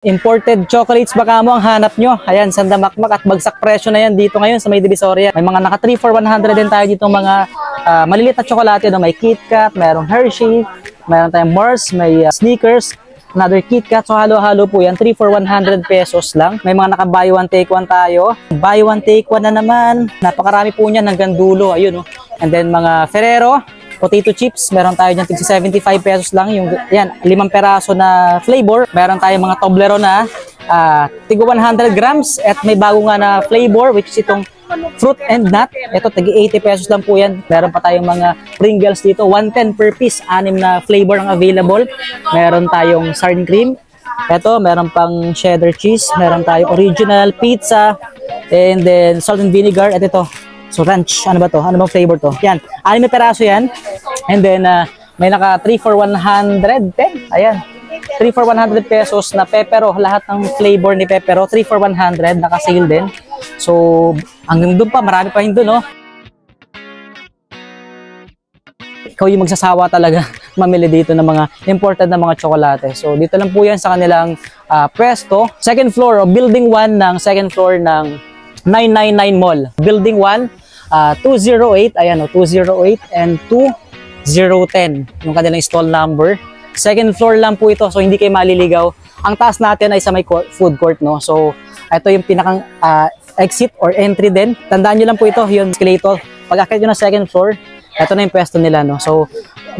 Imported chocolates baka mo ang hanap nyo. Ayan, sandamakmak at bagsak presyo na yan dito ngayon sa may Divisoria. May mga naka 3 for 100 din tayo dito mga maliliit na tsokolate. No? May KitKat, mayroong Hershey, mayroon tayong Mars, may Snickers, another KitKat. So halo-halo po yan. 3 for 100 pesos lang. May mga naka buy one take one tayo. Buy one take one na naman. Napakarami po niyan hanggang dulo. Ayun, no? And then mga Ferrero potato chips, meron tayo dyan 75 pesos lang. Yung, yan, 5 peraso na flavor. Meron tayo mga Toblerone na tigo 100 grams at may bago nga na flavor which is itong fruit and nut. Ito, tigi 80 pesos lang po yan. Meron pa tayong mga Pringles dito, 110 per piece. 6 na flavor ang available. Meron tayong sardine cream. Ito, meron pang cheddar cheese. Meron tayong original pizza. And then salt and vinegar. At ito, so ranch, ano ba to? Ano bang flavor to? Yan, 6 na peraso yan. And then may naka 3 for 110. Ayan. 3 for 100 pesos na pepero. Lahat ng flavor ni pepero, 3 for 100, naka-sale din. So, hanggang doon pa, marami pa yun doon, no? Ikaw yung magsasawa talaga mamili dito ng mga imported na mga tsokolate. So, dito lang po yan sa kanilang pwesto. Second floor, o building 1 ng second floor ng 999 Mall. Building 1, 208, ayan o, 208 and 2010 yung kanilang stall number. Second floor lang po ito, so hindi kayo maliligaw. Ang taas natin ay sa may food court, no? So, ito yung pinakang exit or entry din. Tandaan nyo lang po ito, yung escalator. Pag akit nyo na second floor, ito na yung pwesto nila, no? So,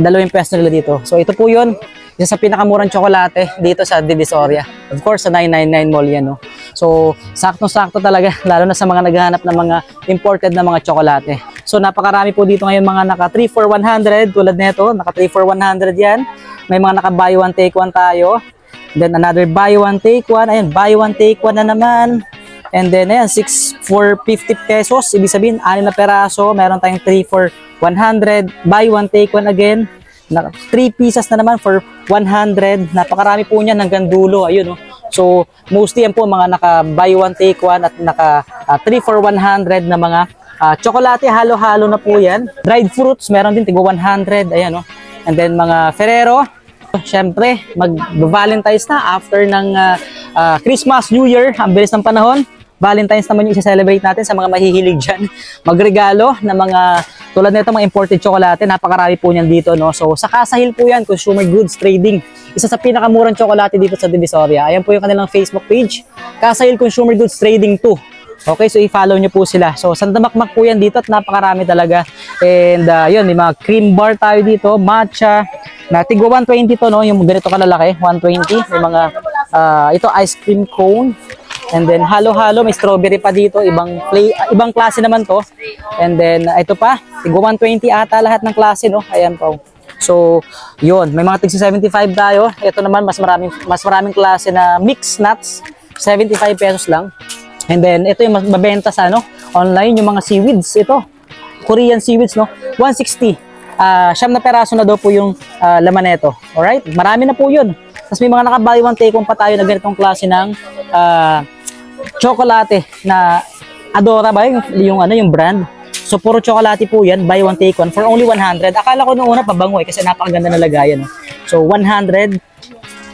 dalawang pwesto nila dito. So, ito po yun. Isa sa pinakamurang tsokolate dito sa Divisoria. Of course, sa 999 Mall yan, no? So, saktong-sakto talaga, lalo na sa mga naghahanap ng mga imported na mga tsokolate. So, napakarami po dito ngayon mga naka 3 for 100, tulad nito, naka 3 for 100 yan. May mga naka buy one take one tayo. Then, another buy one take one. Ayan, buy one take one na naman. And then, ayan, 6 for 50 pesos. Ibig sabihin, 6 na peraso. Meron tayong 3 for 100. Buy one take one again. 3 pieces na naman for 100. Napakarami po niyan hanggang dulo. Ayun, no? So, mostly yan po mga naka buy one take one at naka 3 for 100 na mga tsokolate. Halo-halo na po yan. Dried fruits, meron din tigo 100. Ayan, no? And then mga Ferrero. Siyempre, mag-Valentine's na after ng Christmas, New Year. Ang bilis ng panahon. Valentine's naman yung isa-celebrate natin sa mga mahihilig dyan. Magregalo na mga tulad nito mga imported tsokolate. Napakarami po niyan dito, no? So, sa Kasahil po yan, Consumer Goods Trading. Isa sa pinakamurang tsokolate dito sa Divisoria. Ayan po yung kanilang Facebook page. Kasahil Consumer Goods Trading 2. Okay, so i-follow nyo po sila. So, sandamakmak po yan dito at napakarami talaga. And yun, may mga cream bar tayo dito, matcha. Na tigwa 120 to, no? Yung ganito kalalaki, 120. May mga, ito ice cream cone. And then halo-halo, may strawberry pa dito, ibang klase naman to. And then ito pa, tigwa 120 ata lahat ng klase, no? Ayan po. So, yun, may mga tigsi 75 tayo. Ito naman mas maraming klase na mixed nuts, 75 pesos lang. And then ito yung mabenta sa online, yung mga seaweeds, ito. Korean seaweeds, no? 160. 7 na peraso na daw po yung laman nito. Alright? Marami na po yun. Tapos may mga naka-buy one take one pa tayo na ganitong klase ng chocolate na Adora ba yung brand. So puro chocolate po yan, buy one take one for only 100. Akala ko noong una pabango kasi napakaganda na lagayan. So 100,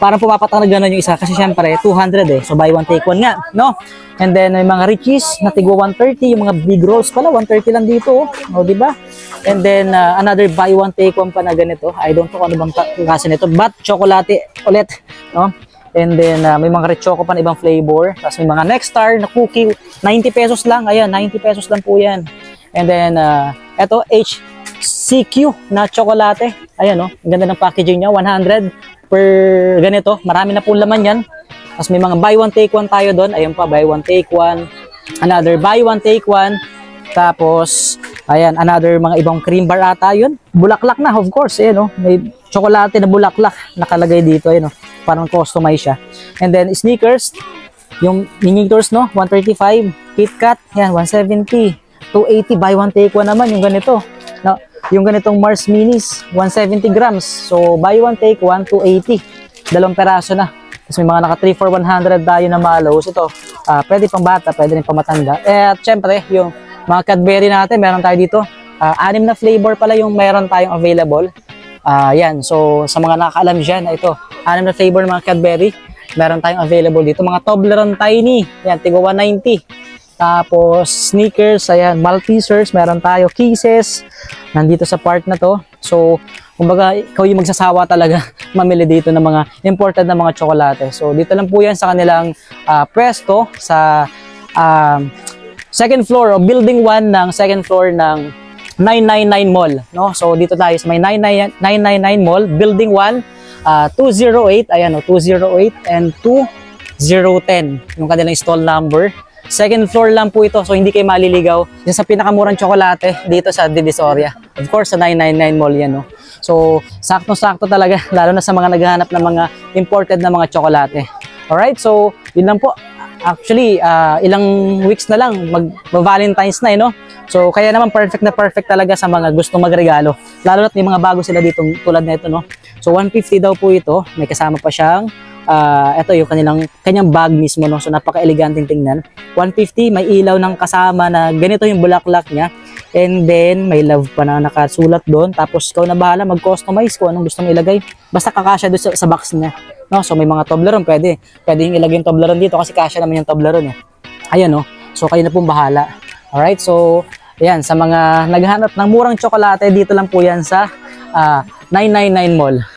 parang pumapatang na gano'n yung isa kasi syempre 200 So buy one take one nga, no? And then may mga Richies na tigwa 130, yung mga big rolls pala 130 lang dito, oh, di ba? And then another buy one take one pa na ganito. I don't know ano bang klase nito, but chocolate ulit, no? And then may mga red choco pa na ibang flavor. Tapos may mga Nextar na cookie, 90 pesos lang. Ayan, 90 pesos lang po yan. And then eto HCQ na chocolate. Ayan, no? Ang ganda ng packaging niya, 100 per ganito. Marami na po laman yan. Tapos may mga buy one take one tayo doon. Ayun pa, buy one take one. Another buy one take one. Tapos ayan, another mga ibang cream bar ata yun. Bulaklak na, of course. Ayan, no? May chocolate na bulaklak nakalagay dito. Ayan, no? Parang customize siya. And then Snickers, yung miniatures, no? 135. KitKat, yan, 170. 280, buy one take one naman yung ganito. No? Yung ganitong Mars Minis, 170 grams. So, buy one take one, 280. 2 peraso na. Tapos may mga naka 3 for 100 tayo na Mallows. Ito, pwede pang bata, pwede rin pang matanda. At syempre, yung mga Cadbury natin, meron tayo dito. 6 na flavor pala yung meron tayong available. Yan, so sa mga nakakaalam dyan, ito, 6 na flavor ng mga Cadbury. Meron tayong available dito. Mga Toblerone Tiny. Yan, tigo 190. Tapos, sneakers, ayan, Maltesers, meron tayo, Kisses, nandito sa part na to. So, kumbaga, ikaw yung magsasawa talaga mamili dito ng mga imported na mga tsokolate. So, dito lang po yan sa kanilang pwesto sa second floor o building 1 ng second floor ng 999 Mall. No? So, dito tayo sa may 999 Mall, building 1, 208, ayan o, 208 and 2010, yung kanilang stall number. Second floor lang po ito, so hindi kayo maliligaw. Yan sa pinakamurang tsokolate dito sa Divisoria. Of course, sa 999 Mall yan, no? So, sakto-sakto talaga, lalo na sa mga naghahanap ng mga imported na mga tsokolate. Alright, so, yun lang po. Actually, ilang weeks na lang, mag-Valentine's na, no? So, kaya naman perfect na perfect talaga sa mga gustong magregalo. Lalo na't may mga bago sila dito tulad na ito, no? So, 150 daw po ito. May kasama pa siyang ito yung kanyang bag mismo, no? So napaka-eleganteng tingnan. 150, may ilaw ng kasama na ganito yung bulaklak niya. And then may love pa na nakasulat doon. Tapos ikaw na bahala mag-customize kung anong gusto mo ilagay. Basta kakasya doon sa box niya. No? So may mga Toblerone, pwede yung ilagay yung Toblerone dito kasi kasya naman yung Toblerone, eh. Ayan, no? So kayo na pong bahala. Alright, so ayan, sa mga naghahanap ng murang tsokolate, dito lang po yan sa 999 Mall.